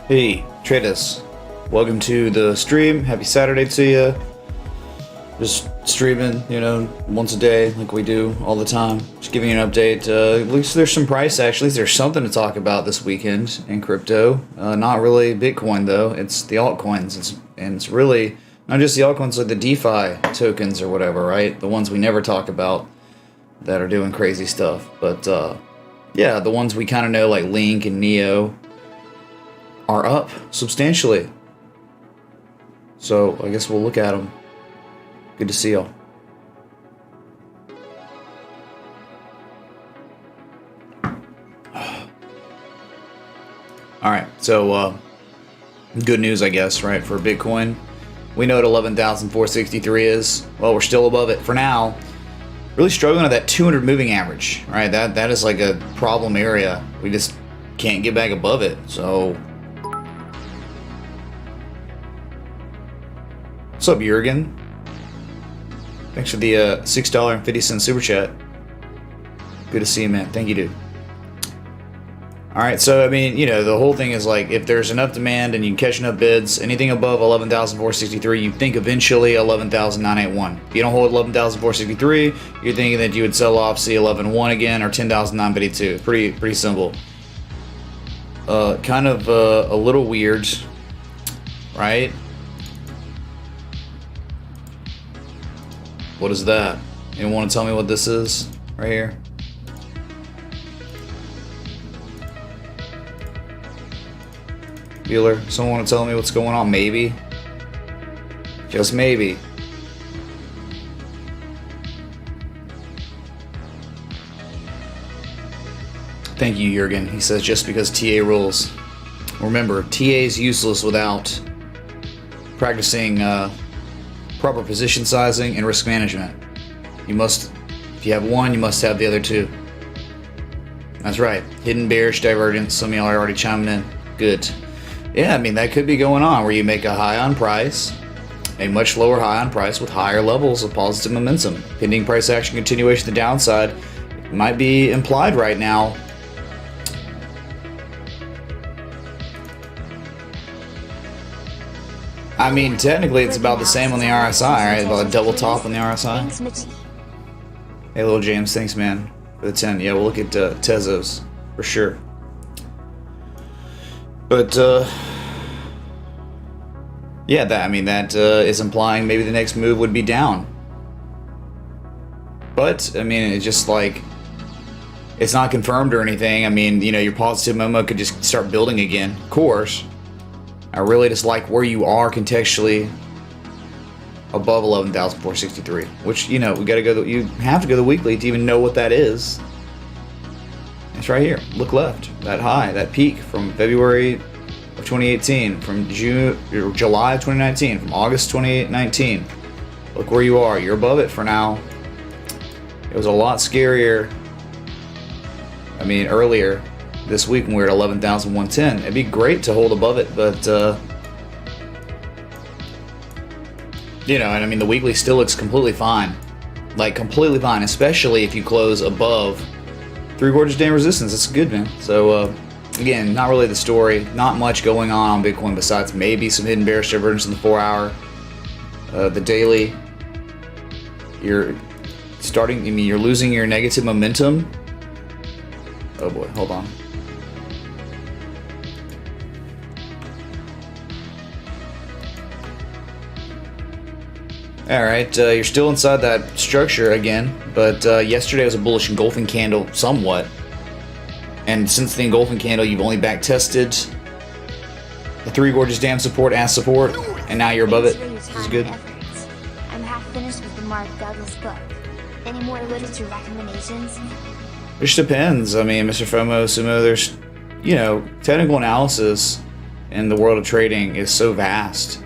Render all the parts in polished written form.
Hey, traders. Welcome to the stream. Happy Saturday to you. Just streaming, once a day like we do all the time. Just giving you an update. At least there's some price actually. There's something to talk about this weekend in crypto. Not really Bitcoin though. It's the altcoins. It's really not just the altcoins, like the DeFi tokens or whatever, right? The ones we never talk about that are doing crazy stuff. But yeah, the ones we kind of know like Link and Neo are up substantially. So I guess we'll look at them. Good to see y'all. Alright, so good news I guess, right, for Bitcoin. We know what 11,463 is. Well, we're still above it for now. Really struggling at that 200 moving average, right? That is like a problem area. We just can't get back above it. So what's up, Jurgen? Thanks for the $6.50 super chat. Good to see you, man. Thank you, dude. Alright, so, I mean, the whole thing is like, if there's enough demand and you can catch enough bids, anything above 11,463, you think eventually 11,981. If you don't hold 11,463, you're thinking that you would sell off, see 11.1 again, or 10,952. Pretty simple. Kind of a little weird, right? What is that? Anyone want to tell me what this is right here? Bueller, someone want to tell me what's going on? Maybe. Just maybe. Thank you, Jurgen. He says just because TA rules. Remember, TA is useless without practicing proper position sizing and risk management. You must, if you have one, you must have the other two. That's right. Hidden bearish divergence. Some of y'all are already chiming in. Good. Yeah, I mean, that could be going on where you make a high on price, a much lower high on price with higher levels of positive momentum. Pending price action continuation to the downside. It might be implied right now. I mean, technically it's about the same on the RSI, right? About a double top on the RSI. Hey, little James, thanks, man, for the 10. Yeah, we'll look at Tezos, for sure. But, yeah, that is implying maybe the next move would be down. But, I mean, it's just like, it's not confirmed or anything. I mean, your positive momentum could just start building again, of course. I really just like where you are contextually above 11,463, which, we gotta go, you have to go the weekly to even know what that is. It's right here. Look left. That high, that peak from February of 2018, from July of 2019, from August 2019. Look where you are. You're above it for now. It was a lot scarier, I mean, earlier this week when we were at 11,110. It'd be great to hold above it, but and I mean the weekly still looks completely fine. Like completely fine, especially if you close above 3/4 day resistance. That's good, man. So again, not really the story. Not much going on Bitcoin besides maybe some hidden bearish divergence in the 4-hour. The daily, you're losing your negative momentum. Oh boy, hold on. Alright, you're still inside that structure again, but yesterday was a bullish engulfing candle, somewhat. And since the engulfing candle, you've only back tested the Three Gorges Dam support as support, and now you're above it. This is good. I'm half finished with the Mark Douglas book. Any more literature recommendations? Which depends. I mean, Mr. FOMO, Sumo, there's, technical analysis in the world of trading is so vast.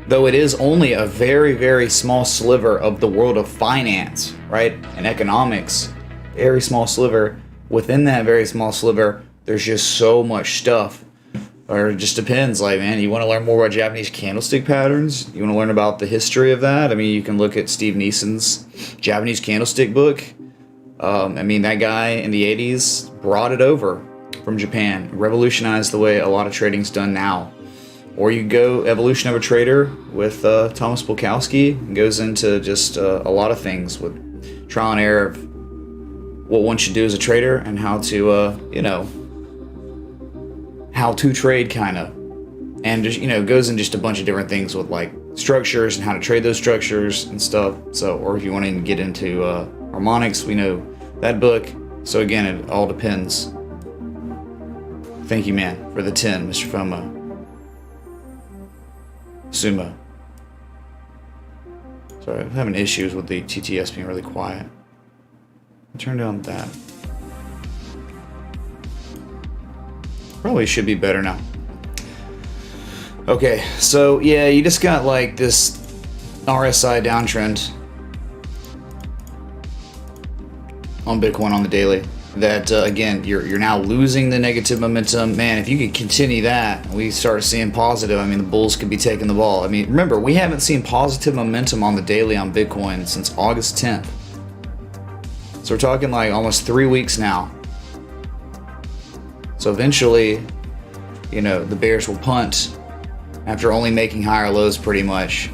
Though it is only a very, very small sliver of the world of finance, right? And economics, very small sliver. Within that very small sliver, there's just so much stuff. Or it just depends. Like, man, you want to learn more about Japanese candlestick patterns? You want to learn about the history of that? I mean, you can look at Steve Neeson's Japanese candlestick book. I mean, that guy in the 80s brought it over from Japan. Revolutionized the way a lot of trading's done now. Or you go Evolution of a Trader with Thomas Bulkowski. It goes into just a lot of things with trial and error of what one should do as a trader and how to, you know, how to trade kind of. And just, you know, goes in just a bunch of different things with like structures and how to trade those structures and stuff. So, or if you want to get into harmonics, we know that book. So again, it all depends. Thank you, man, for the 10, Mr. FOMO. Sumo. Sorry, I'm having issues with the TTS being really quiet. Turn down that. Probably should be better now. Okay, so yeah, you just got like this RSI downtrend on Bitcoin on the daily. That again, you're now losing the negative momentum. Man, if you could continue that, we start seeing positive. I mean, the bulls could be taking the ball. I mean, remember, we haven't seen positive momentum on the daily on Bitcoin since August 10th. So we're talking like almost 3 weeks now. So eventually, you know, the bears will punt after only making higher lows pretty much.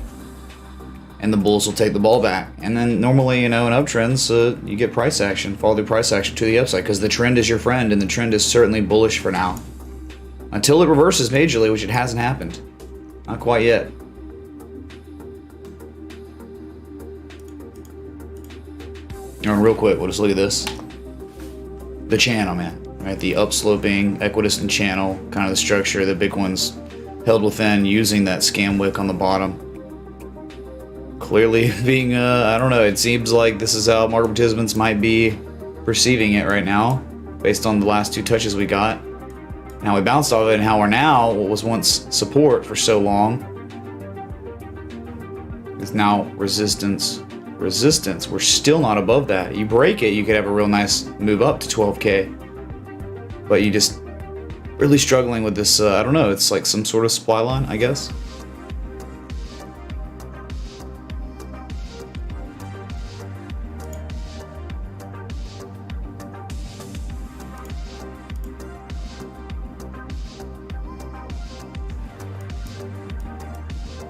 And the bulls will take the ball back. And then normally, you know, in uptrends, you get price action, follow the price action to the upside, because the trend is your friend, and the trend is certainly bullish for now. Until it reverses majorly, which it hasn't happened. Not quite yet. And real quick, we'll just look at this. The channel, man. Right? The upsloping, equidistant channel, kind of the structure that Bitcoin's held within, using that scam wick on the bottom. Clearly being, I don't know, it seems like this is how market participants might be perceiving it right now, based on the last 2 touches we got. Now we bounced off it, and how we're now, what was once support for so long, is now resistance. Resistance, we're still not above that. You break it, you could have a real nice move up to 12K. But you just really struggling with this, I don't know, it's like some sort of supply line, I guess.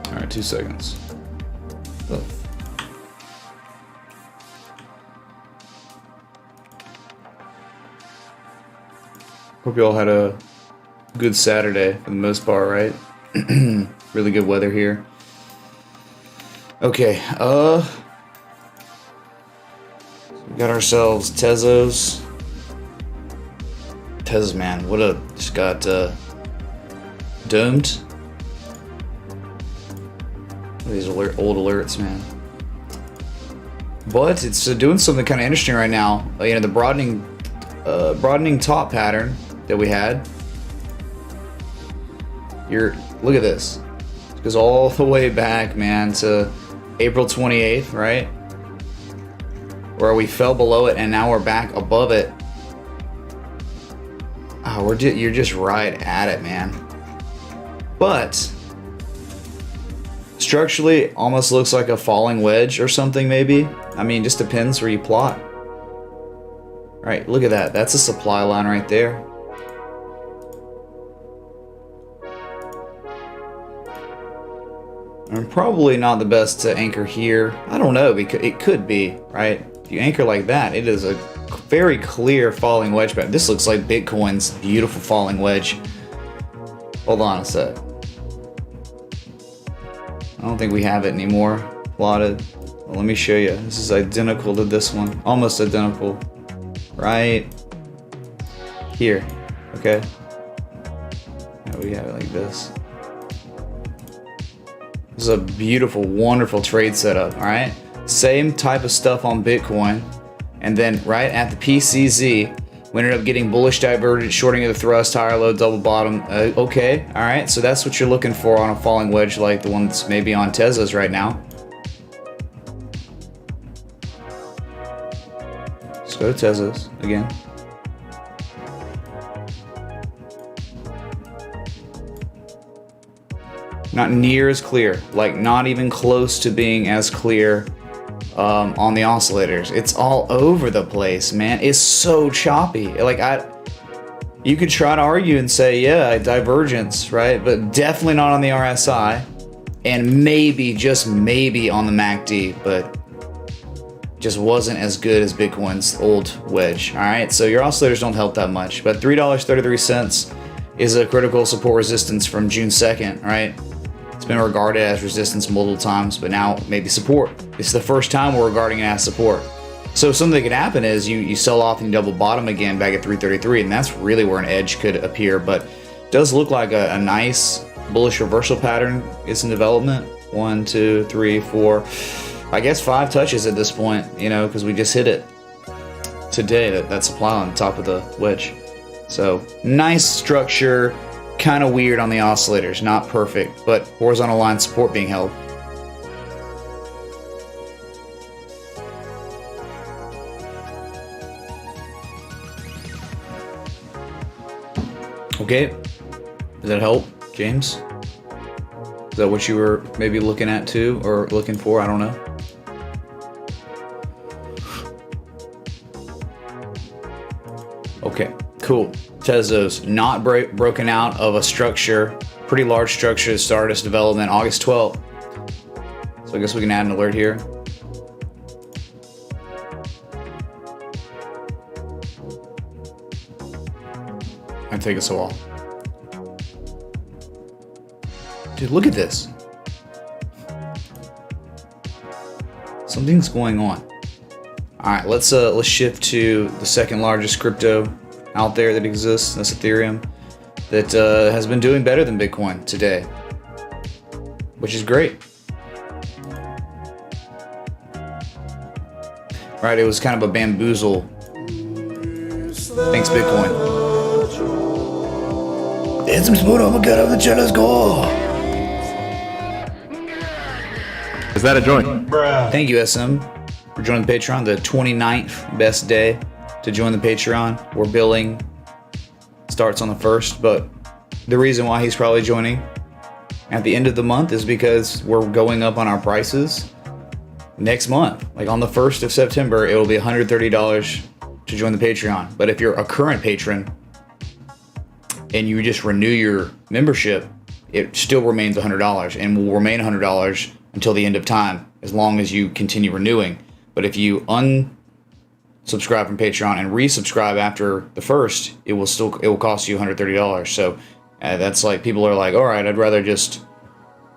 Alright, 2 seconds. Oh. Hope you all had a good Saturday for the most part, right? Really good weather here. Okay, we got ourselves Tezos. Tezos, man, what a, just got domed. These old alerts, man. But it's doing something kind of interesting right now. You know, the broadening top pattern that we had. Look at this. It goes all the way back, man, to April 28th, right? Where we fell below it, and now we're back above it. Oh, you're just right at it, man. But structurally, almost looks like a falling wedge or something, maybe. I mean, just depends where you plot. Right, look at that. That's a supply line right there. And probably not the best to anchor here. I don't know, because it could be, right? If you anchor like that, it is a very clear falling wedge. But this looks like Bitcoin's beautiful falling wedge. Hold on a sec. I don't think we have it anymore plotted. Well, let me show you. This is identical to this one. Almost identical. Right here. Okay. Now we have it like this. This is a beautiful, wonderful trade setup, alright? Same type of stuff on Bitcoin. And then right at the PCZ, we ended up getting bullish diverted, shorting of the thrust, higher low, double bottom. Okay, alright, so that's what you're looking for on a falling wedge like the one that's maybe on Tezos right now. Let's go to Tezos again. Not near as clear, like not even close to being as clear on the oscillators. It's all over the place, man. It's so choppy. Like you could try to argue and say, yeah, divergence, right? But definitely not on the RSI, and maybe, just maybe on the MACD, but just wasn't as good as Bitcoin's old wedge. All right, so your oscillators don't help that much, but $3.33 is a critical support resistance from June 2nd, right? It's been regarded as resistance multiple times, but now maybe support. It's the first time we're regarding it as support. So something that could happen is you sell off and you double bottom again back at 333, and that's really where an edge could appear. But it does look like a nice bullish reversal pattern is in development. 1, 2, 3, 4, I guess 5 touches at this point, you know, because we just hit it today, that supply on top of the wedge. So nice structure, kind of weird on the oscillators, not perfect, but horizontal line support being held. Okay, does that help, James? Is that what you were maybe looking at too, or looking for? I don't know. Okay, cool. Tezos not broken out of a structure, pretty large structure that started its development August 12th. So I guess we can add an alert here. Might take us a while. Dude, look at this. Something's going on. All right, let's shift to the second largest crypto out there that exists. That's Ethereum, that has been doing better than Bitcoin today, which is great. Right, it was kind of a bamboozle. Thanks, Bitcoin. It's some sport. Oh my god, the chat, let's go. Is that a joint? Thank you, SM, for joining the Patreon. The 29th best day to join the Patreon. Where billing starts on the 1st, but the reason why he's probably joining at the end of the month is because we're going up on our prices next month. Like on the 1st of September, it will be $130 to join the Patreon. But if you're a current patron and you just renew your membership, it still remains $100 and will remain $100 until the end of time, as long as you continue renewing. But if you unsubscribe from Patreon and resubscribe after the 1st, it will cost you $130. So that's like, people are like, all right, I'd rather just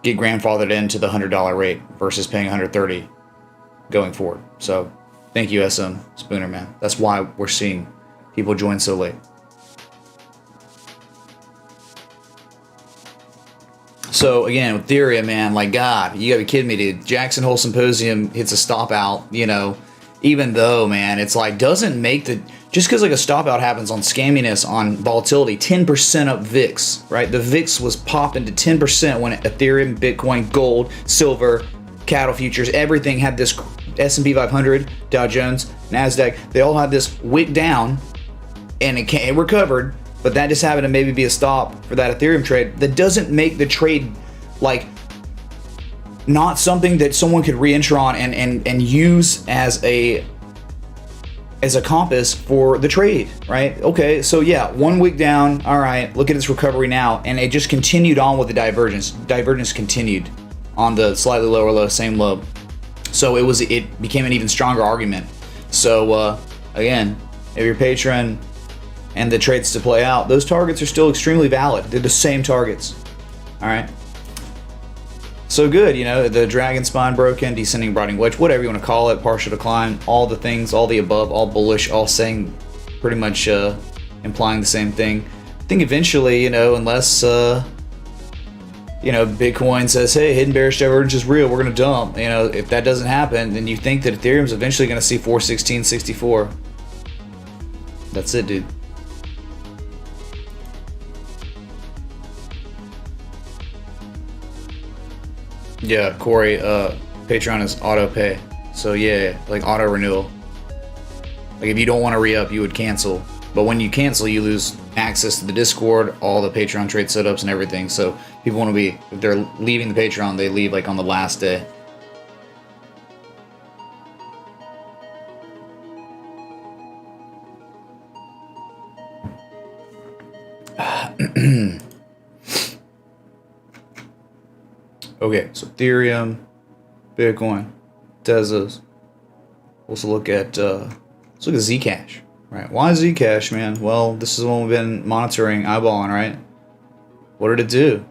get grandfathered into the $100 rate versus paying $130 going forward. So thank you, SM Spooner, man. That's why we're seeing people join so late. So again, with Ethereum, man, like, God, you gotta be kidding me, dude. Jackson Hole Symposium hits a stop out, you know, even though, man, it's like, doesn't make the, just because like a stop out happens on scamminess, on volatility, 10% up VIX, right? The VIX was popping to 10% when Ethereum, Bitcoin, gold, silver, cattle futures, everything had this, S&P 500, Dow Jones, NASDAQ, they all had this wick down, and it recovered. But that just happened to maybe be a stop for that Ethereum trade. That doesn't make the trade, like, not something that someone could re-enter on and use as a compass for the trade, right? Okay, so yeah, 1 week down, all right, look at its recovery now, and it just continued on with the divergence. Divergence continued on the slightly lower low, same low. So it became an even stronger argument. So again, if you're a patron and the trades to play out, those targets are still extremely valid. They're the same targets. All right. So good, you know, the dragon spine broken, descending broadening wedge, whatever you want to call it, partial decline, all the things, all the above, all bullish, all saying pretty much implying the same thing. I think eventually, you know, unless you know, Bitcoin says, hey, hidden bearish divergence is real, we're going to dump. You know, if that doesn't happen, then you think that Ethereum's eventually going to see 416.64. That's it, dude. Yeah, Corey, Patreon is auto pay. So yeah, like auto renewal. Like if you don't want to re-up, you would cancel. But when you cancel, you lose access to the Discord, all the Patreon trade setups and everything. So people want to be, if they're leaving the Patreon, they leave like on the last day. Okay, so Ethereum, Bitcoin, Tezos. Also look at Zcash. Right? Why Zcash, man? Well, this is one we've been monitoring, eyeballing, right? What did it do?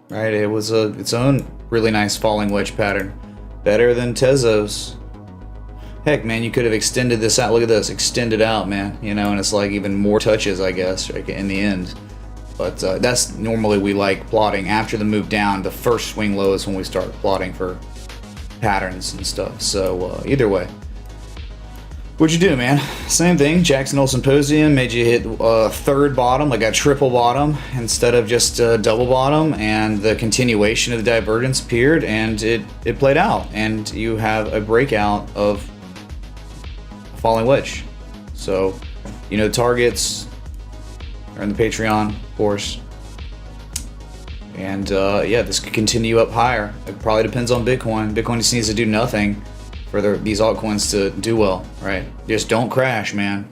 Right? It was its own really nice falling wedge pattern, better than Tezos. Heck, man, you could have extended this out. Look at this, extended out, man. You know, and it's like even more touches, I guess, right, in the end. But that's normally we like plotting after the move down. The first swing low is when we start plotting for patterns and stuff. So either way, what'd you do, man? Same thing. Jackson Hole Symposium made you hit a third bottom, like a triple bottom, instead of just a double bottom, and the continuation of the divergence appeared, and it played out, and you have a breakout of a falling wedge. So, you know, targets are in the Patreon, of course. And yeah, this could continue up higher. It probably depends on Bitcoin. Bitcoin just needs to do nothing for these altcoins to do well, right? Just don't crash, man.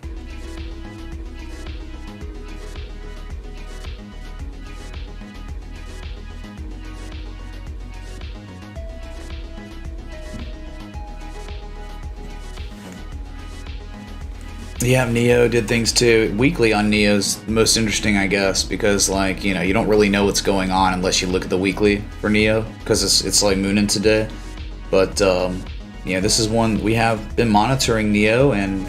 Yeah, Neo did things too. Weekly on Neo's most interesting, I guess, because like, you know, you don't really know what's going on unless you look at the weekly for Neo, because it's like mooning today. But yeah, this is one we have been monitoring Neo, and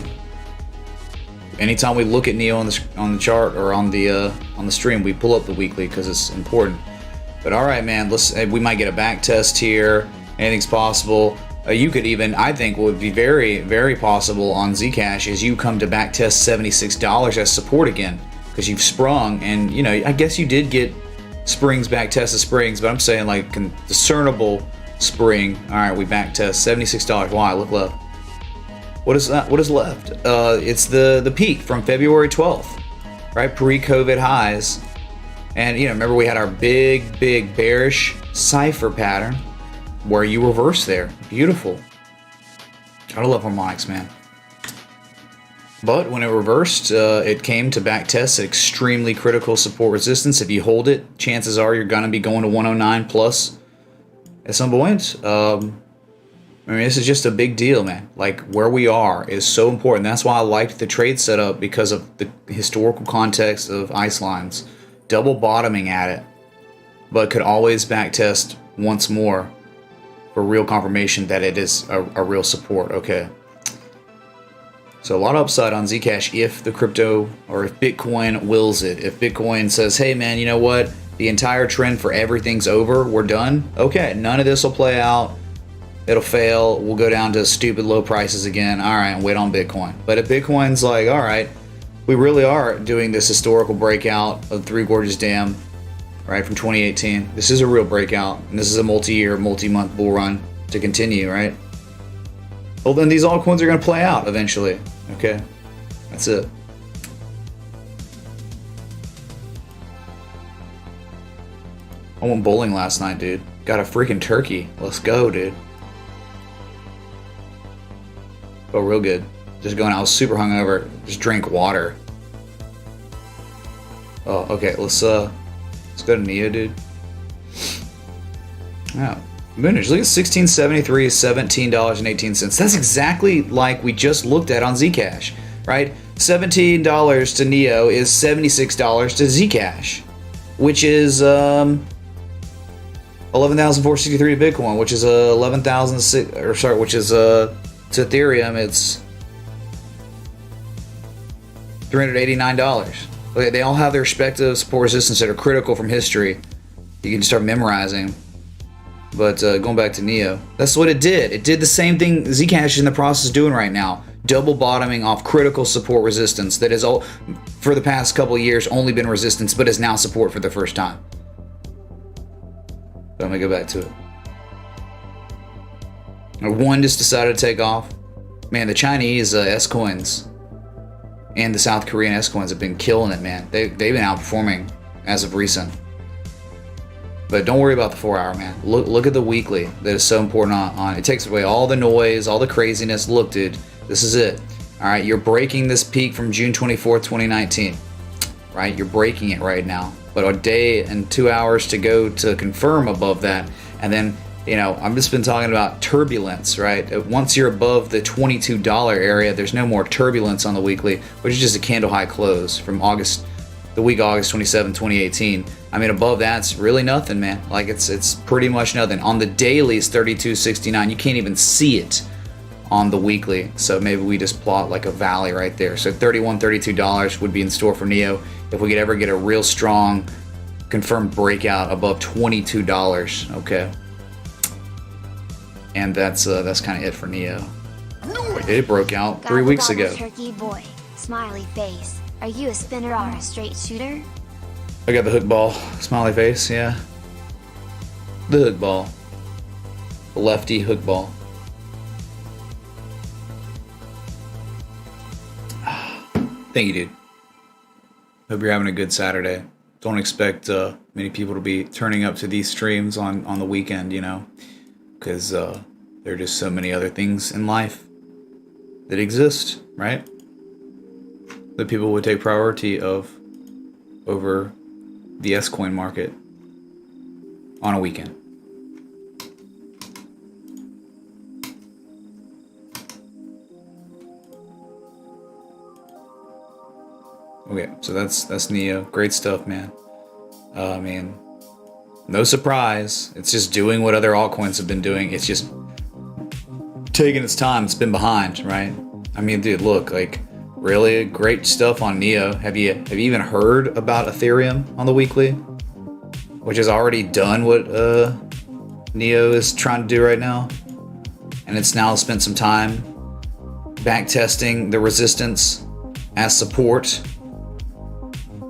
anytime we look at Neo on the chart or on the stream, we pull up the weekly because it's important. But all right, man, we might get a back test here. Anything's possible. You could even, I think, what would be very, very possible on Zcash is you come to back test $76 as support again, because you've sprung, and you know, I guess you did get springs, back test of springs, but I'm saying like discernible spring. All right, we back test $76. Why? Look left. What is that? What is left? It's the peak from February 12th, right? Pre-COVID highs, and you know, remember we had our big bearish cipher pattern where you reverse there. Beautiful. Gotta love harmonics, man. But when it reversed, it came to back test at extremely critical support resistance. If you hold it, chances are you're gonna be going to 109 plus at some point. I mean, this is just a big deal, man. Like, where we are is so important. That's why I liked the trade setup, because of the historical context of ice lines. Double bottoming at it, but could always back test once more for real confirmation that it is a real support. Okay. So a lot of upside on Zcash if the crypto, or if Bitcoin wills it. If Bitcoin says, hey man, you know what? The entire trend for everything's over. We're done. Okay, none of this will play out. It'll fail. We'll go down to stupid low prices again. All right, and wait on Bitcoin. But if Bitcoin's like, all right, we really are doing this historical breakout of Three Gorges Dam, right, from 2018. This is a real breakout, and this is a multi-year, multi-month bull run to continue, right? Well, then these altcoins are going to play out eventually. Okay, that's it. I went bowling last night, dude. Got a freaking turkey. Let's go, dude. Oh, real good. Just going. I was super hungover. Just drank water. Oh, okay. Let's go to Neo, dude. Wow. Moonage, look at 1673, $17.18. That's exactly like we just looked at on Zcash, right? $17 to Neo is $76 to Zcash, which is 11,463 to Bitcoin, which is 11,000, or sorry, which is to Ethereum, it's $389. Okay, they all have their respective support resistance that are critical from history. You can start memorizing. But going back to Neo, that's what it did. It did the same thing Zcash is in the process of doing right now. Double bottoming off critical support resistance that has all, for the past couple of years, only been resistance, but is now support for the first time. So I'm going to go back to it. One just decided to take off. Man, the Chinese S-coins and the South Korean S-coins have been killing it, man. They've been outperforming as of recent. But don't worry about the 4-hour, man. Look at the weekly. That is so important on. It takes away all the noise, all the craziness. Look, dude, this is it. All right, you're breaking this peak from June 24th, 2019. Right, you're breaking it right now. but a day and 2 hours to go to confirm above that. And then, I've just been talking about turbulence, right? Once you're above the $22 area, there's no more turbulence on the weekly, which is just a candle high close from the week August 27, 2018. I mean, above that's really nothing, man. Like it's pretty much nothing. On the daily is 32.69. You can't even see it on the weekly. So maybe we just plot like a valley right there. So $31, $32 would be in store for NEO if we could ever get a real strong confirmed breakout above $22. Okay. And that's kind of it for NEO. It broke out 3 weeks ago. Turkey boy, smiley face. Are you a spinner or a straight shooter? I got the hook ball, smiley face, yeah. The hook ball. The lefty hook ball. Thank you, dude. Hope you're having a good Saturday. Don't expect many people to be turning up to these streams on the weekend, because there are just so many other things in life that exist, right? That people would take priority over the ALTCOIN market on a weekend. Okay, so that's NEO. Great stuff, man. I mean, no surprise. It's just doing what other altcoins have been doing. It's just taking its time. It's been behind, right? I mean, dude, look, like, really great stuff on NEO. Have you even heard about Ethereum on the weekly? Which has already done what NEO is trying to do right now. And it's now spent some time back testing the resistance as support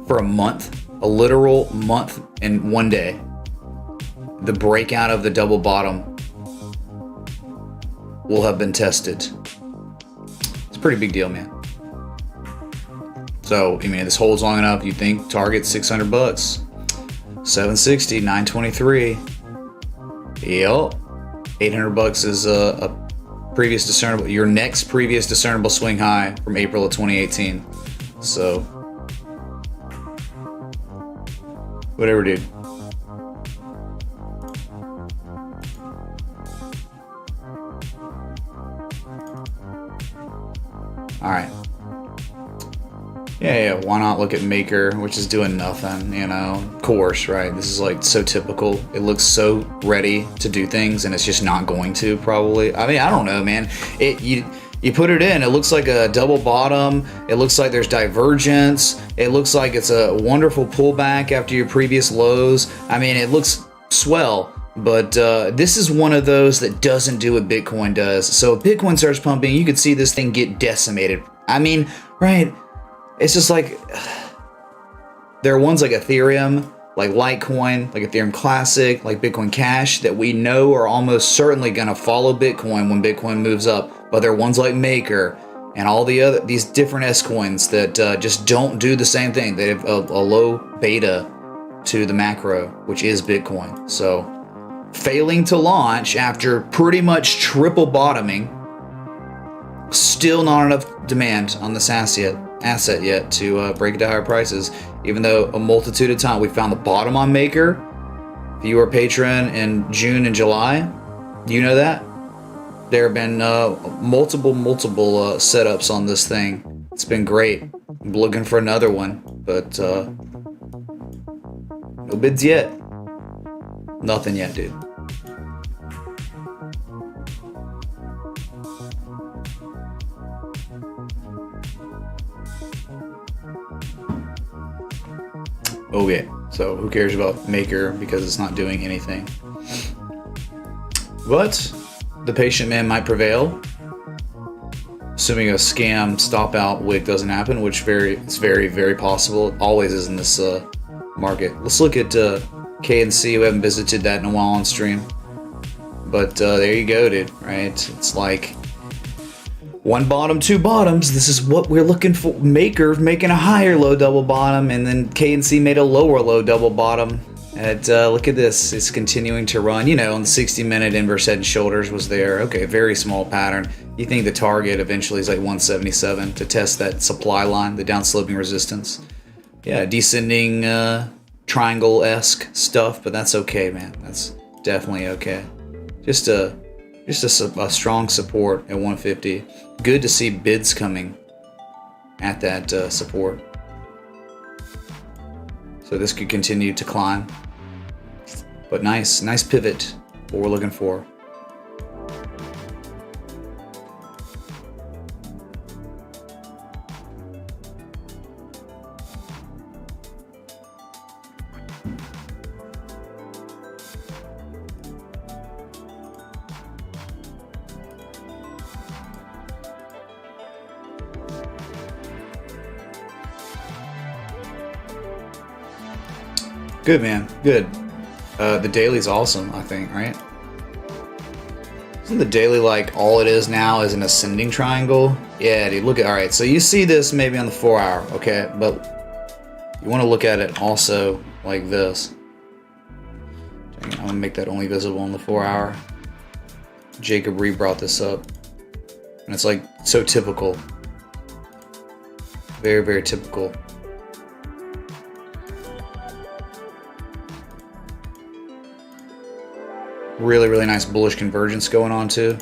for a month, a literal month and 1 day. The breakout of the double bottom will have been tested. It's a pretty big deal, man. So, I mean, this holds long enough, you think target $600, 760, 923. Yep. $800 is a previous discernible, your next previous discernible swing high from April of 2018. So, whatever, dude. All right. Yeah, why not look at Maker, which is doing nothing, Of course, right? This is like so typical. It looks so ready to do things, and it's just not going to, probably. I mean, I don't know, man. You put it in, it looks like a double bottom. It looks like there's divergence. It looks like it's a wonderful pullback after your previous lows. I mean, it looks swell. But this is one of those that doesn't do what Bitcoin does. So if Bitcoin starts pumping, you could see this thing get decimated. I mean, right? It's just like, there are ones like Ethereum, like Litecoin, like Ethereum Classic, like Bitcoin Cash that we know are almost certainly going to follow Bitcoin when Bitcoin moves up. But there are ones like Maker and all these different S-coins that just don't do the same thing. They have a low beta to the macro, which is Bitcoin. So failing to launch after pretty much triple bottoming, still not enough demand on this asset yet to break it to higher prices, even though a multitude of times we found the bottom on Maker. If you were a patron in June and July, you know that there have been multiple setups on this thing. It's been great. I'm looking for another one, but no bids yet. Nothing yet, dude. Oh yeah, so who cares about Maker because it's not doing anything. But the patient man might prevail, assuming a scam stop out wick doesn't happen, which it's very, very possible. It always is in this market. Let's look at KNC. We haven't visited that in a while on stream. But there you go, dude, right? It's like one bottom, two bottoms. This is what we're looking for. Maker making a higher low double bottom, and then KNC made a lower low double bottom. And look at this. It's continuing to run. On the 60-minute inverse head and shoulders was there. Okay, very small pattern. You think the target eventually is like 177 to test that supply line, the downsloping resistance. Yeah, descending triangle-esque stuff, but that's okay, man. That's definitely okay. Just a strong support at 150. Good to see bids coming at that support. So this could continue to climb. But nice pivot. What we're looking for. Good, man. Good. The daily's awesome, I think, right? Isn't the daily like all it is now is an ascending triangle? Yeah, dude, look at, alright, so you see this maybe on the 4 hour, okay? But you want to look at it also like this. Dang it, I'm gonna make that only visible on the 4 hour. Jacob Reed brought this up. And it's like so typical. Very, very typical. Really, really nice bullish convergence going on too.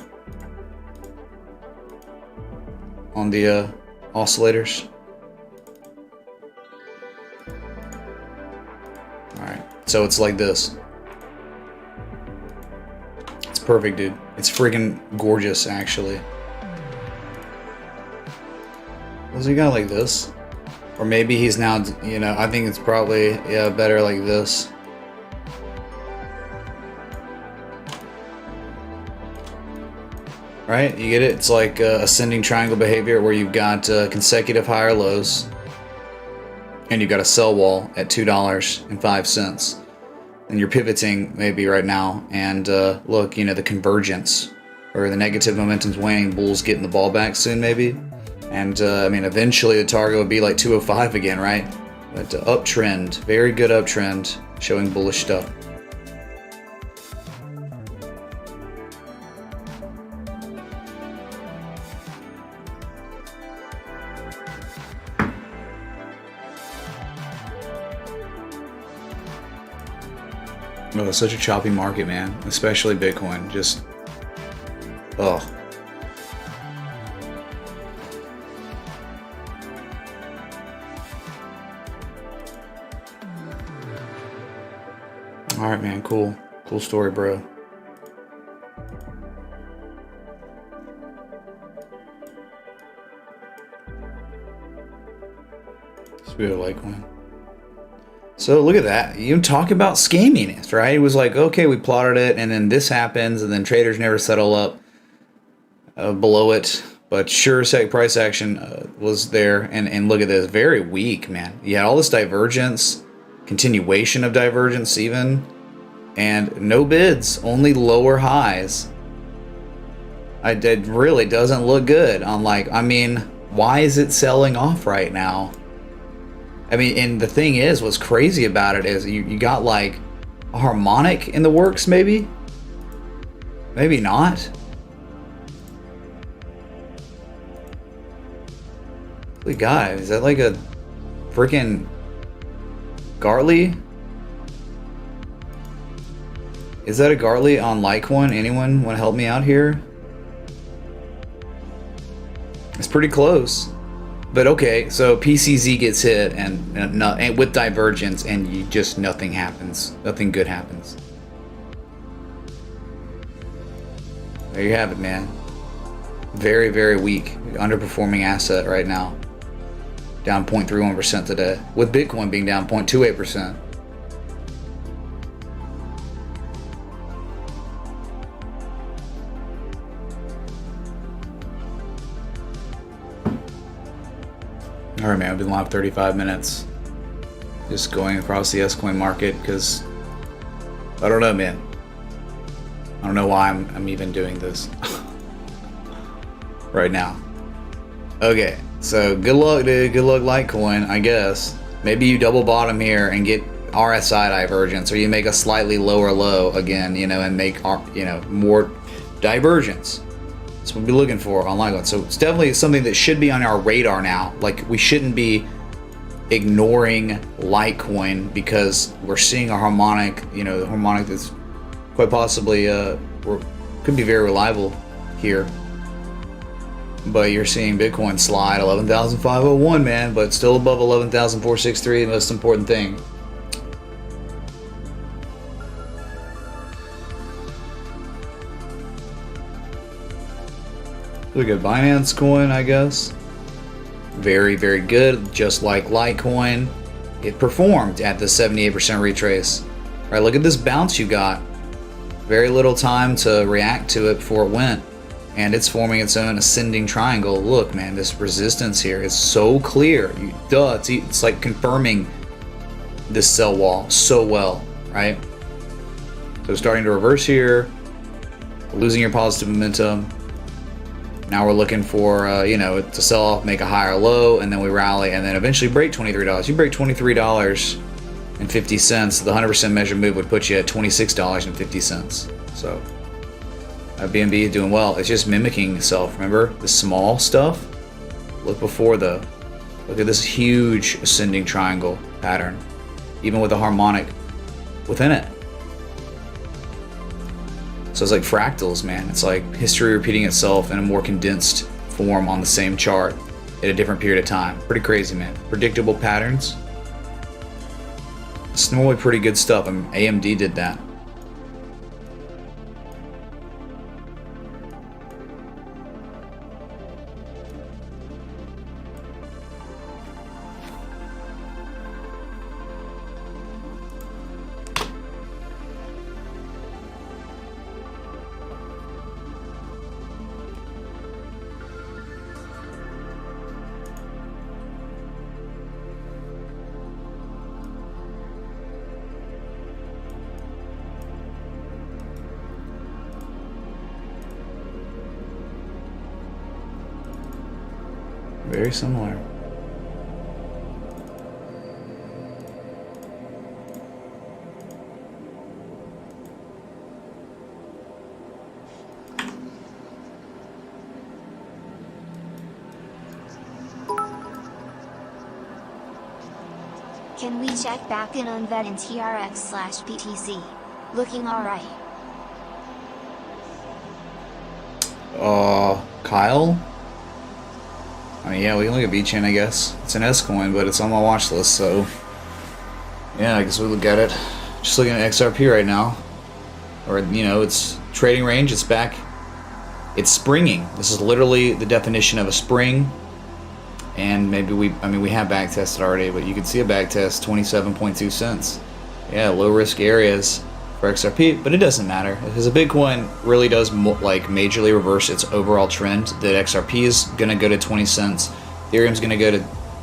On the oscillators. Alright, so it's like this. It's perfect, dude. It's freaking gorgeous, actually. Was he got like this? Or maybe he's now, you know, I think it's probably, yeah, better like this. Right? You get it? It's like ascending triangle behavior where you've got consecutive higher lows and you've got a sell wall at $2.05. And you're pivoting maybe right now. And look, you know, the convergence or the negative momentum's waning. Bulls getting the ball back soon maybe. And I mean, eventually the target would be like 205 again, right? But uptrend, very good uptrend, showing bullish stuff. Oh, it's such a choppy market, man. Especially Bitcoin. Just, ugh. All right, man. Cool. Cool story, bro. Sweet Litecoin. So look at that. You talk about scaminess, right? It was like, okay, we plotted it, and then this happens, and then traders never settle up below it. But sure, sec price action was there, and look at this, very weak, man. You had all this divergence, continuation of divergence even, and no bids, only lower highs. It really doesn't look good. On like, I mean, why is it selling off right now? I mean, and the thing is, what's crazy about it is you got like a harmonic in the works, maybe? Maybe not. Holy God, is that like a freaking Gartley? Is that a Gartley on Litecoin? Anyone want to help me out here? It's pretty close. But okay, so PCZ gets hit and with divergence, and you just nothing happens. Nothing good happens. There you have it, man. Very, very weak, underperforming asset right now. Down 0.31% today, with Bitcoin being down 0.28%. Alright, man, I've been live 35 minutes. Just going across the ALTCOIN market because I don't know, man. I don't know why I'm even doing this right now. Okay, so good luck, dude. Good luck, Litecoin, I guess. Maybe you double bottom here and get RSI divergence, or you make a slightly lower low again, you know, and make, you know, more divergence. That's what we'll be looking for on Litecoin. So it's definitely something that should be on our radar now. Like, we shouldn't be ignoring Litecoin because we're seeing a harmonic, the harmonic that's quite possibly could be very reliable here. But you're seeing Bitcoin slide 11,501, man, but still above 11,463, the most important thing. Look at Binance Coin, I guess. Very, very good. Just like Litecoin, it performed at the 78% retrace. Right, look at this bounce you got. Very little time to react to it before it went. And it's forming its own ascending triangle. Look, man, this resistance here is so clear. It's like confirming this sell wall so well, right? So starting to reverse here, losing your positive momentum. Now we're looking for, to sell off, make a higher low, and then we rally, and then eventually break $23. You break $23.50, the 100% measured move would put you at $26.50. So BNB is doing well. It's just mimicking itself. Remember the small stuff? Look at this huge ascending triangle pattern, even with a harmonic within it. So it's like fractals, man. It's like history repeating itself in a more condensed form on the same chart at a different period of time. Pretty crazy, man. Predictable patterns. It's normally pretty good stuff. AMD did that. Very similar. Can we check back in on VET and TRX/BTC? Looking alright. Kyle? I mean, yeah, we can look at VeChain, I guess. It's an S-Coin, but it's on my watch list, so yeah, I guess we look at it. Just looking at XRP right now. Or, it's trading range, it's back. It's springing. This is literally the definition of a spring. And maybe we have back tested already, but you can see a back test, 27.2 cents. Yeah, low risk areas for XRP, but it doesn't matter because the Bitcoin really does majorly reverse its overall trend that XRP is going to go to 20 cents, Ethereum's going to go to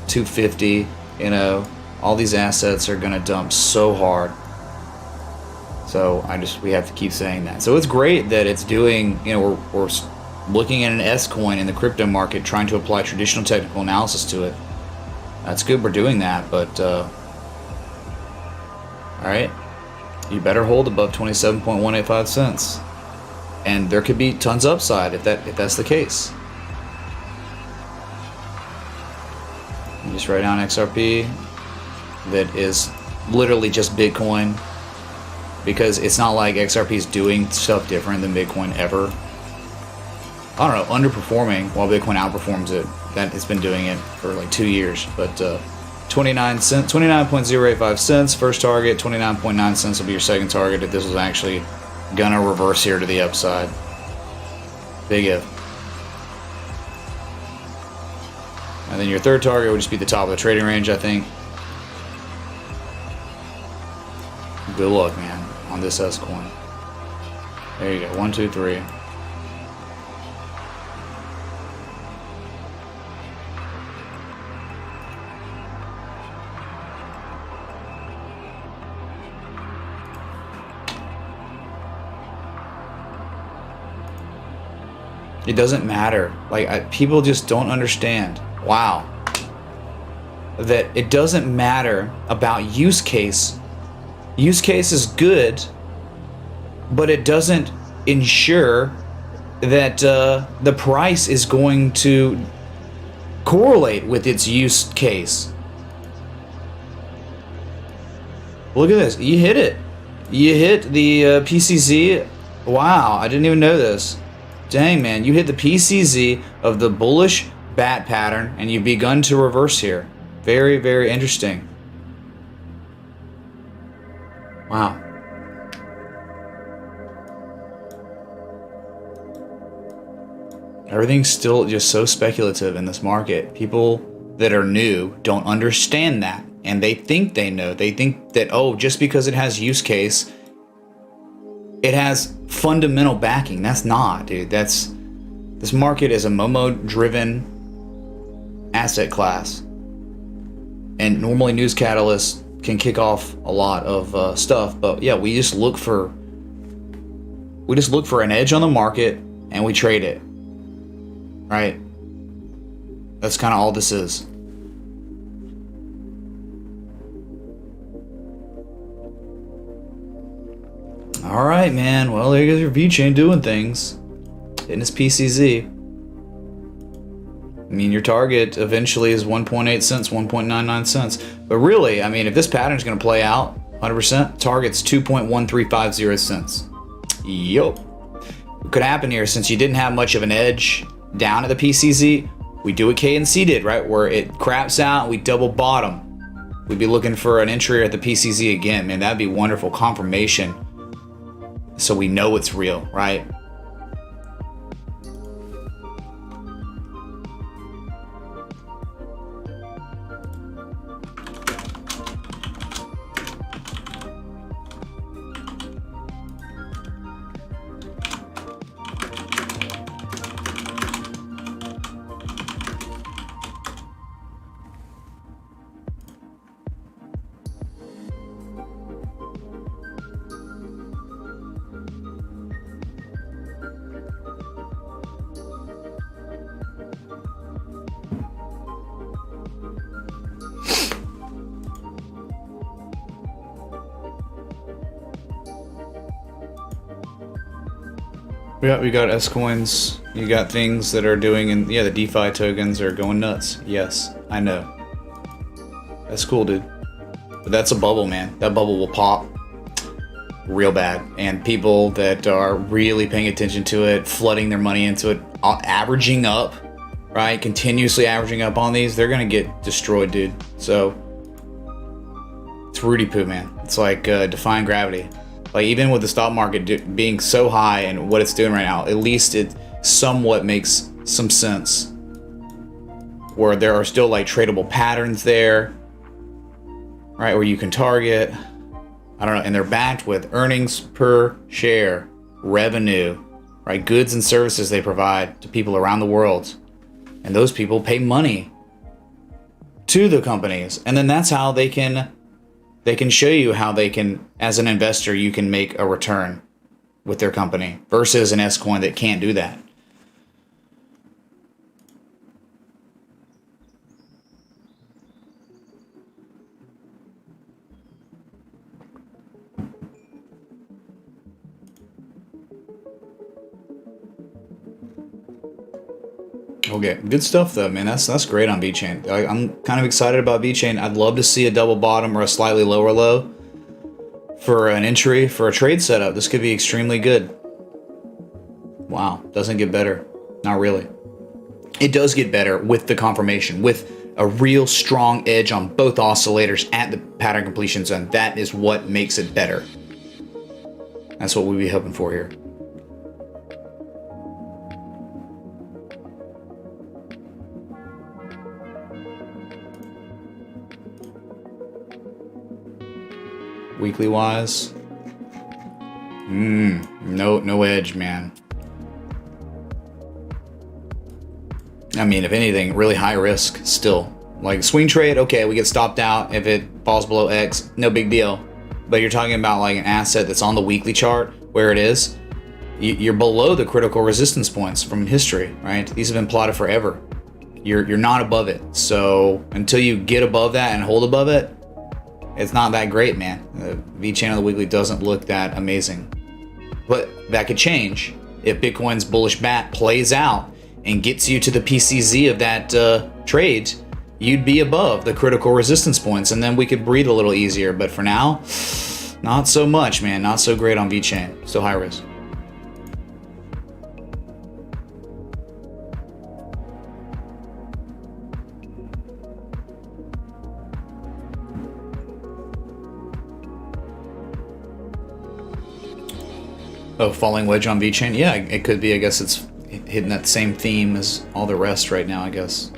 250, all these assets are going to dump so hard. So we have to keep saying that. So it's great that it's doing, we're looking at an S-Coin in the crypto market, trying to apply traditional technical analysis to it. That's good we're doing that, but all right. You better hold above 27.185 cents. And there could be tons upside if that's the case. You just write down XRP that is literally just Bitcoin, because it's not like XRP is doing stuff different than Bitcoin ever. I don't know, underperforming while Bitcoin outperforms it. That it's been doing it for like 2 years, but 29.085 cents first target, 29.9 cents will be your second target if this was actually gonna reverse here to the upside. Big if. And then your third target would just be the top of the trading range, I think. Good luck, man, on this S-Coin. There you go, 1, 2, 3. It doesn't matter. People just don't understand. Wow. That it doesn't matter about use case. Use case is good, but it doesn't ensure that the price is going to correlate with its use case. Look at this. You hit it. You hit the PCZ. Wow, I didn't even know this. Dang, man. You hit the PCZ of the bullish bat pattern, and you've begun to reverse here. Very, very interesting. Wow. Everything's still just so speculative in this market. People that are new don't understand that. And they think they know. They think that, oh, just because it has use case, it has fundamental backing. That's not, dude. This market is a Momo-driven asset class. And normally news catalysts can kick off a lot of stuff. But yeah, we just look for an edge on the market and we trade it. Right? That's kind of all this is. All right, man. Well, there goes your VeChain doing things. Hitting his PCZ. I mean, your target eventually is 1.8 cents, 1.99 cents. But really, I mean, if this pattern is going to play out 100%, target's 2.1350 cents. Yup. What could happen here, since you didn't have much of an edge down at the PCZ, we do what KNC did, right? Where it craps out and we double bottom. We'd be looking for an entry at the PCZ again, man. That'd be wonderful confirmation. So we know it's real, right? Yeah, we got ALTCOINs. You got things that are doing, and yeah, the DeFi tokens are going nuts. Yes, I know. That's cool, dude. But that's a bubble, man. That bubble will pop real bad. And people that are really paying attention to it, flooding their money into it, averaging up, right? Continuously averaging up on these, they're going to get destroyed, dude. So, it's Rudy Poo, man. It's like defying gravity. Like, even with the stock market being so high and what it's doing right now, at least it somewhat makes some sense. Where there are still like tradable patterns there, right? Where you can target, I don't know, and they're backed with earnings per share, revenue, right? Goods and services they provide to people around the world. And those people pay money to the companies. And then that's how they can show you how they can, as an investor, you can make a return with their company versus an ALTCOIN that can't do that. Okay, good stuff though, man. That's great on VeChain. I'm kind of excited about VeChain. I'd love to see a double bottom or a slightly lower low for an entry, for a trade setup. This could be extremely good. Wow, doesn't get better. Not really. It does get better with the confirmation, with a real strong edge on both oscillators at the pattern completion zone. That is what makes it better. That's what we'd be hoping for here. Weekly wise, no edge, man. I mean, if anything, really high risk still. Like swing trade, okay, we get stopped out if it falls below X, no big deal. But you're talking about like an asset that's on the weekly chart where it is, you're below the critical resistance points from history, right? These have been plotted forever. You're not above it. So until you get above that and hold above it, it's not that great, man. The VeChain on the weekly doesn't look that amazing. But that could change if Bitcoin's bullish bat plays out and gets you to the PCZ of that trade. you'd be above the critical resistance points, and then we could breathe a little easier. But for now, not so much, man. Not so great on VeChain. Still high risk. Oh, falling wedge on VeChain? Yeah, it could be. I guess it's hitting that same theme as all the rest right now, I guess.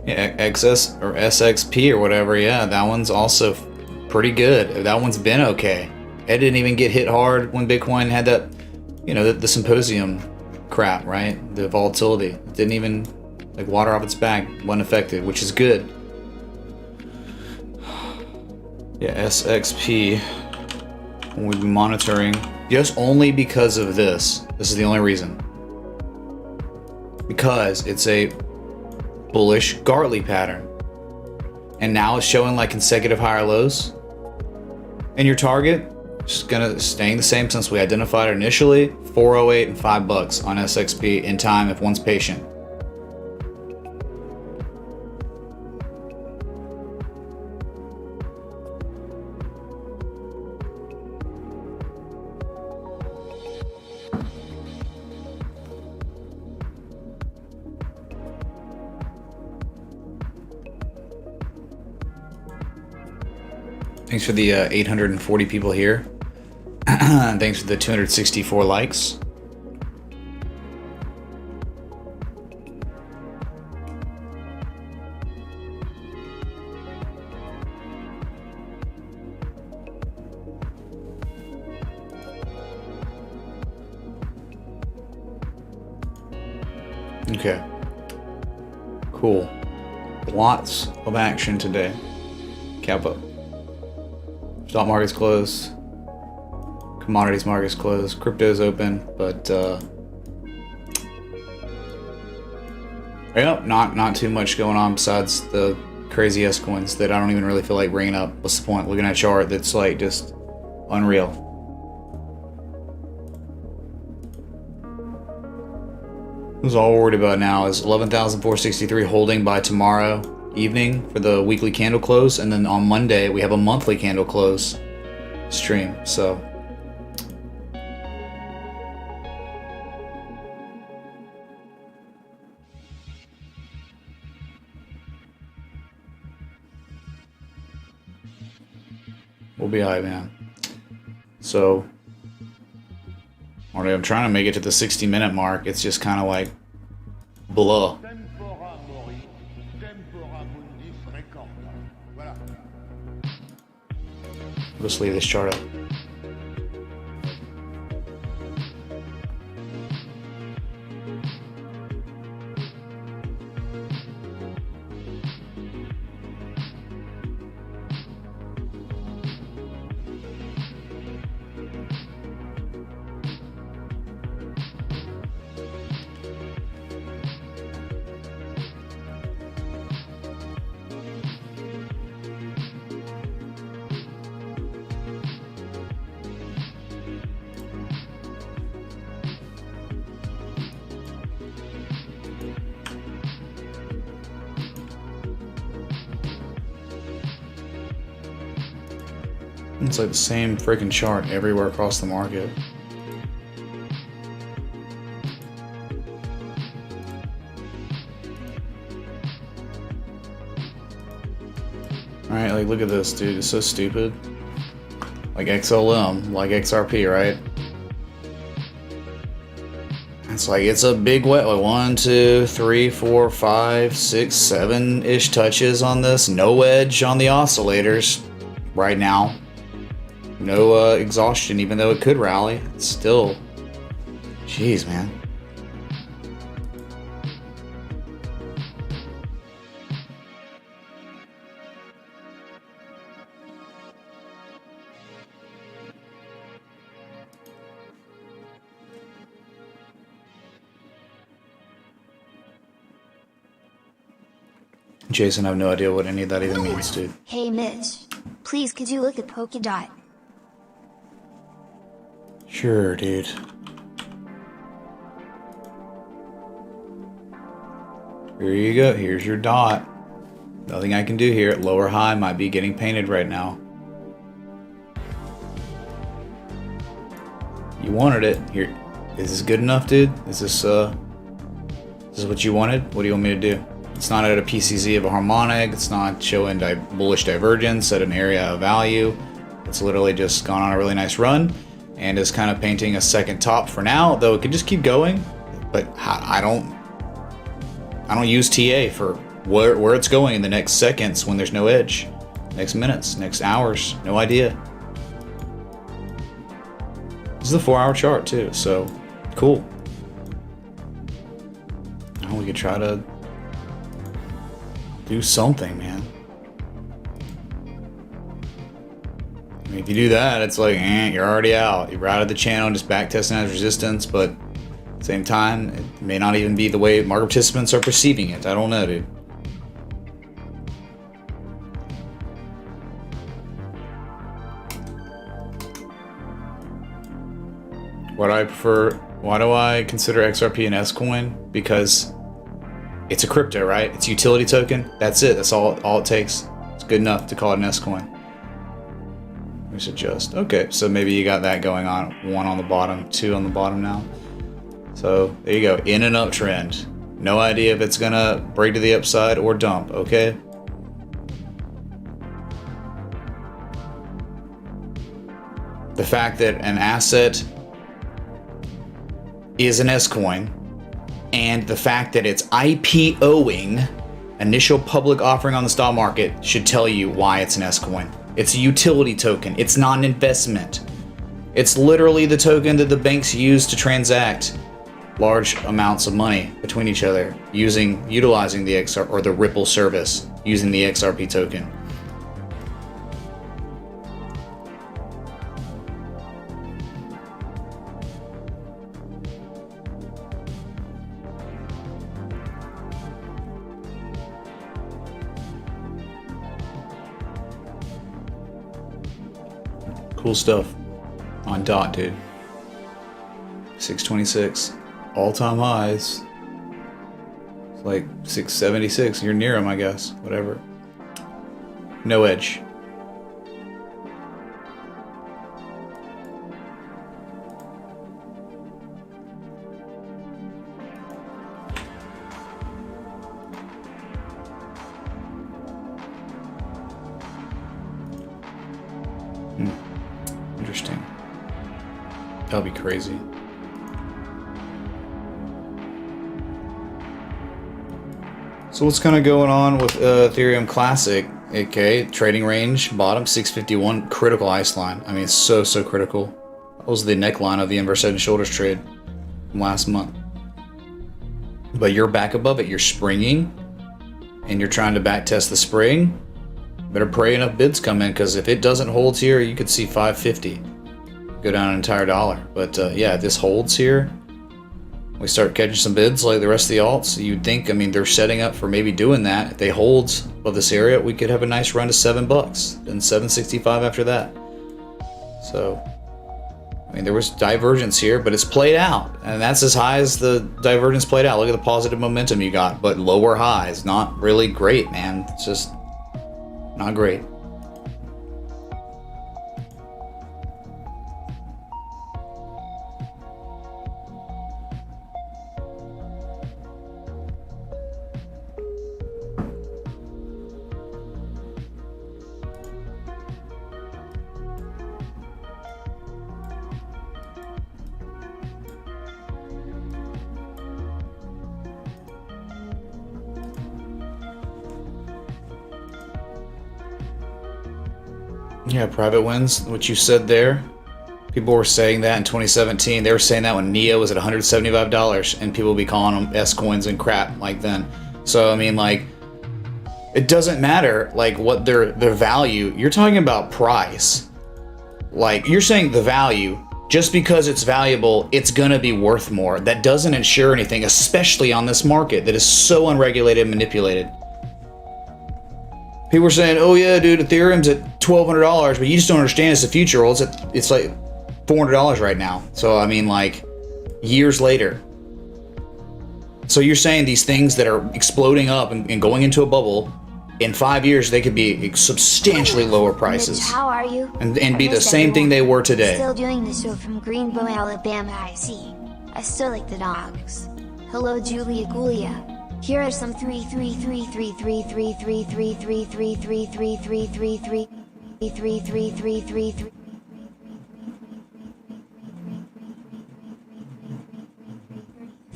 Yeah, XS or SXP or whatever, yeah, that one's also pretty good. That one's been okay. It didn't even get hit hard when Bitcoin had that, you know, the symposium crap, right? The volatility. It didn't even, like, water off its back. Wasn't affected, which is good. Yeah, SXP, we've been monitoring just only because of this. This is the only reason. Because it's a bullish Gartley pattern. And now it's showing like consecutive higher lows. And your target is gonna staying the same since we identified it initially. 408 and $5 on SXP in time if one's patient. Thanks for the 840 people here. Thanks for the 264 likes. Okay. Cool. Lots of action today. Kappa. Stock market's closed. Commodities market's closed. Crypto's open, but yeah, not too much going on besides the crazy ALTCOINs that I don't even really feel like bringing up. What's the point? Looking at a chart that's like just unreal. What's all we're worried about now is 11,463 holding by tomorrow evening for the weekly candle close, and then on Monday we have a monthly candle close stream. So we'll be alright, man. So I'm trying to make it to the 60-minute mark. It's just kind of like blah. Let's leave this chart up. It's like the same freaking chart everywhere across the market. Alright, like look at this, dude. It's so stupid. Like XLM, like XRP, right? It's like it's a big wet, like 1, 2, 3, 4, 5, 6, 7-ish touches on this. No edge on the oscillators right now. No exhaustion, even though it could rally. It's still, jeez, man. Jason, I have no idea what any of that even means, dude. Hey Mitch, please could you look at Polkadot? Sure, dude. Here you go. Here's your dot. Nothing I can do here. Lower high might be getting painted right now. You wanted it. Here. Is this good enough, dude? Is this what you wanted? What do you want me to do? It's not at a PCZ of a harmonic. It's not showing bullish divergence at an area of value. It's literally just gone on a really nice run and is kind of painting a second top for now, though it could just keep going. But I don't use TA for where it's going in the next seconds when there's no edge. Next minutes, next hours, no idea. This is a 4-hour chart too, so cool. Now we could try to do something, man. I mean, if you do that, it's like, you're already out. You're out of the channel, just back testing as resistance, but at the same time, it may not even be the way market participants are perceiving it. I don't know, dude. What I prefer, why do I consider XRP an S-coin? Because it's a crypto, right? It's a utility token. That's it. That's all it takes. It's good enough to call it an S-coin. Let's adjust. Okay, so maybe you got that going on. 1 on the bottom, 2 on the bottom now. So there you go. In an uptrend. No idea if it's gonna break to the upside or dump, okay? The fact that an asset is an S-coin, and the fact that it's IPOing, initial public offering on the stock market, should tell you why it's an S-coin. It's a utility token. It's not an investment. It's literally the token that the banks use to transact large amounts of money between each other, utilizing the XR or the Ripple service, using the XRP token. Cool stuff on dot, dude. 626 all-time highs. It's like 676. You're near them, I guess. Whatever. No edge. Interesting. That'll be crazy. So what's kind of going on with Ethereum Classic? Okay, trading range, bottom 651, critical ice line. I mean, it's so critical. That was the neckline of the inverse head and shoulders trade from last month. But you're back above it. You're springing, and you're trying to back test the spring. Better pray enough bids come in, because if it doesn't hold here, you could see 550 go down an entire dollar. But yeah, if this holds here, we start catching some bids like the rest of the alts. You'd think, I mean, they're setting up for maybe doing that. If they hold above this area, we could have a nice run to $7, then 765 after that. So, I mean, there was divergence here, but it's played out, and that's as high as the divergence played out. Look at the positive momentum you got, but lower highs, not really great, man. It's just not great. Yeah, private wins, what you said there. People were saying that in 2017. They were saying that when NEO was at $175, and people would be calling them S-coins and crap like then. So, I mean, like, it doesn't matter, like, what their value. You're talking about price. Like, you're saying the value, just because it's valuable, it's gonna be worth more. That doesn't ensure anything, especially on this market that is so unregulated and manipulated. People are saying, oh yeah, dude, Ethereum's at $1,200, but you just don't understand it's the future. Well, it's like $400 right now. So, I mean, like, years later. So you're saying these things that are exploding up and going into a bubble, in 5 years they could be substantially lower prices. Mitch, how are you? And be I the missed same thing they everyone. were today. Still doing the show from Greenbow, Alabama. I see. I still like the dogs. Hello, Julia Gulia. Here are some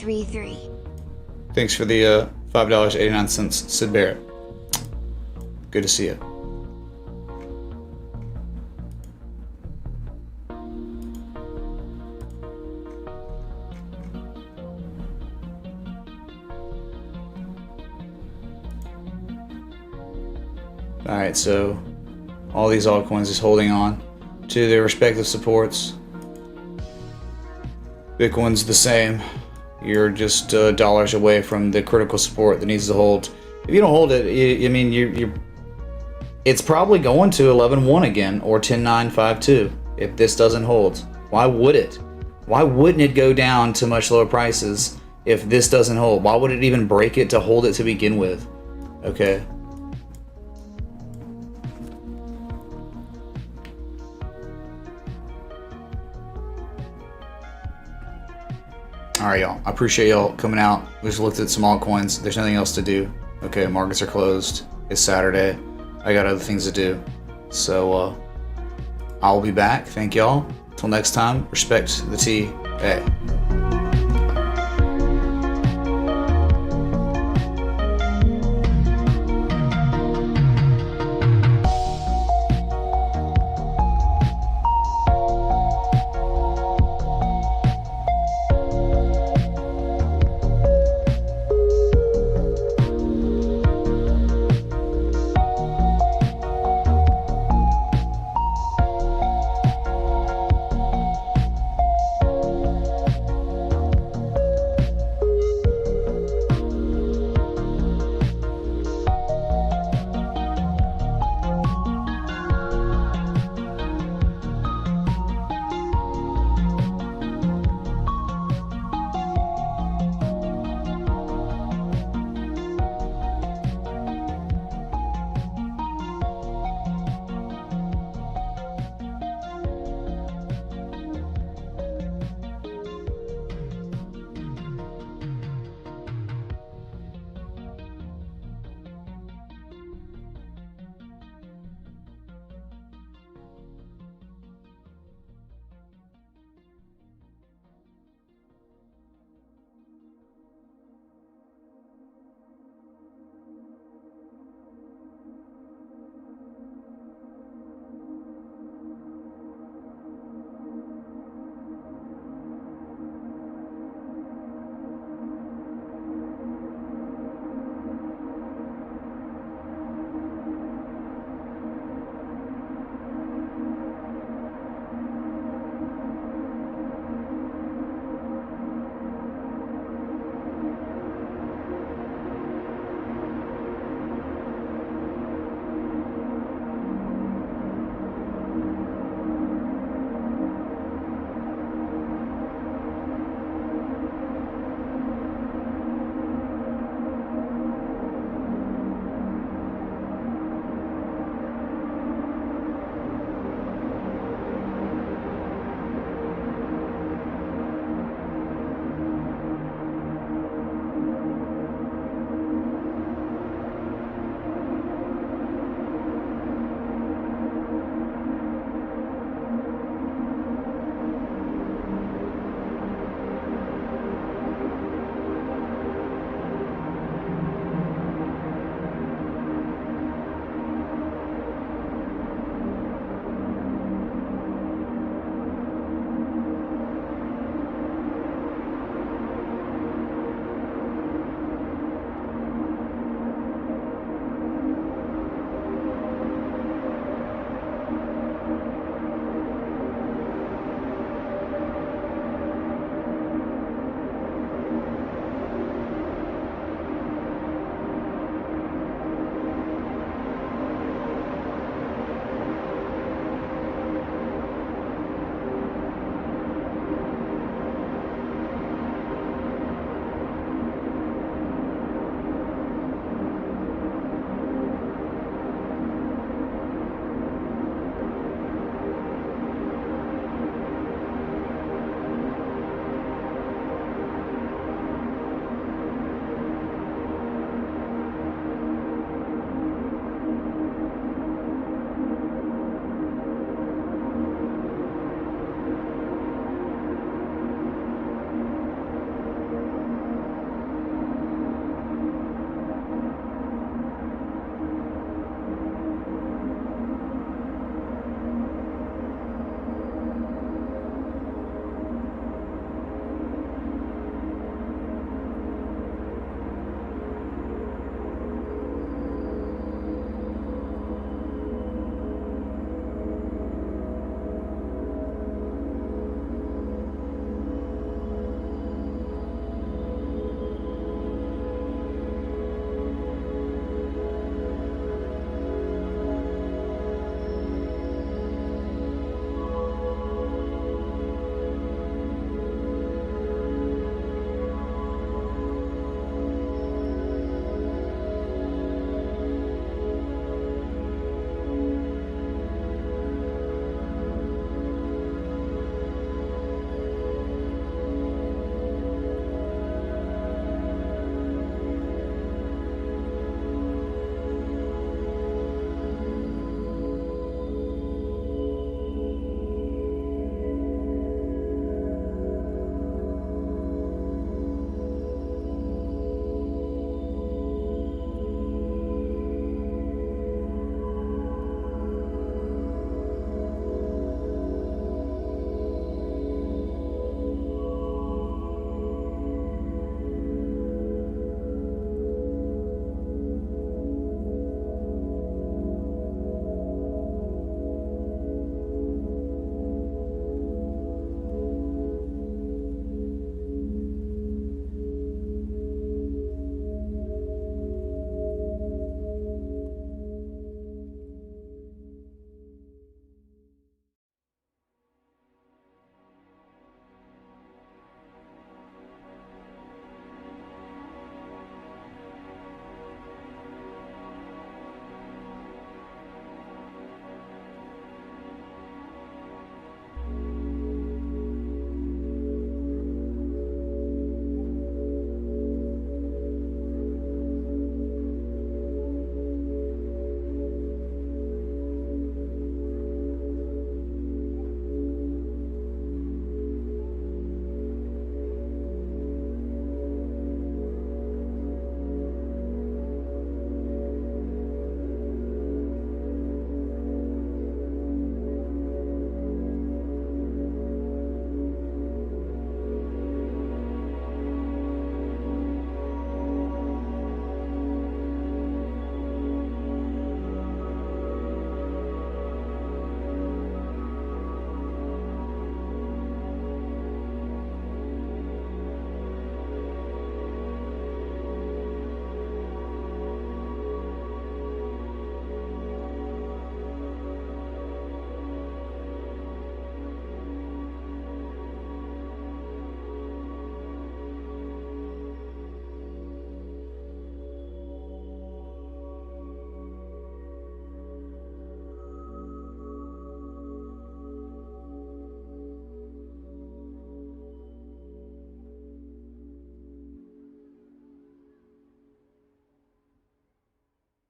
33333333333333333333333333333333333333333333333333333333333333333333333333333333333333333333333333333333333333333333333333333333333333333333333333333333333333333333333333333333333333333333333333333333333333333333333333333333333333333333333Thanks for the $5.89, Sid Barrett. Good to see you. Alright, so all these altcoins is holding on to their respective supports. Bitcoin's the same. You're just dollars away from the critical support that needs to hold. If you don't hold it, it's probably going to 11.1 again or 10.952 if this doesn't hold. Why would it? Why wouldn't it go down to much lower prices if this doesn't hold? Why would it even break it to hold it to begin with? Okay. Alright, y'all. I appreciate y'all coming out. We just looked at some altcoins. There's nothing else to do. Okay, markets are closed. It's Saturday. I got other things to do. So, I'll be back. Thank y'all. Till next time, respect the tea. Hey.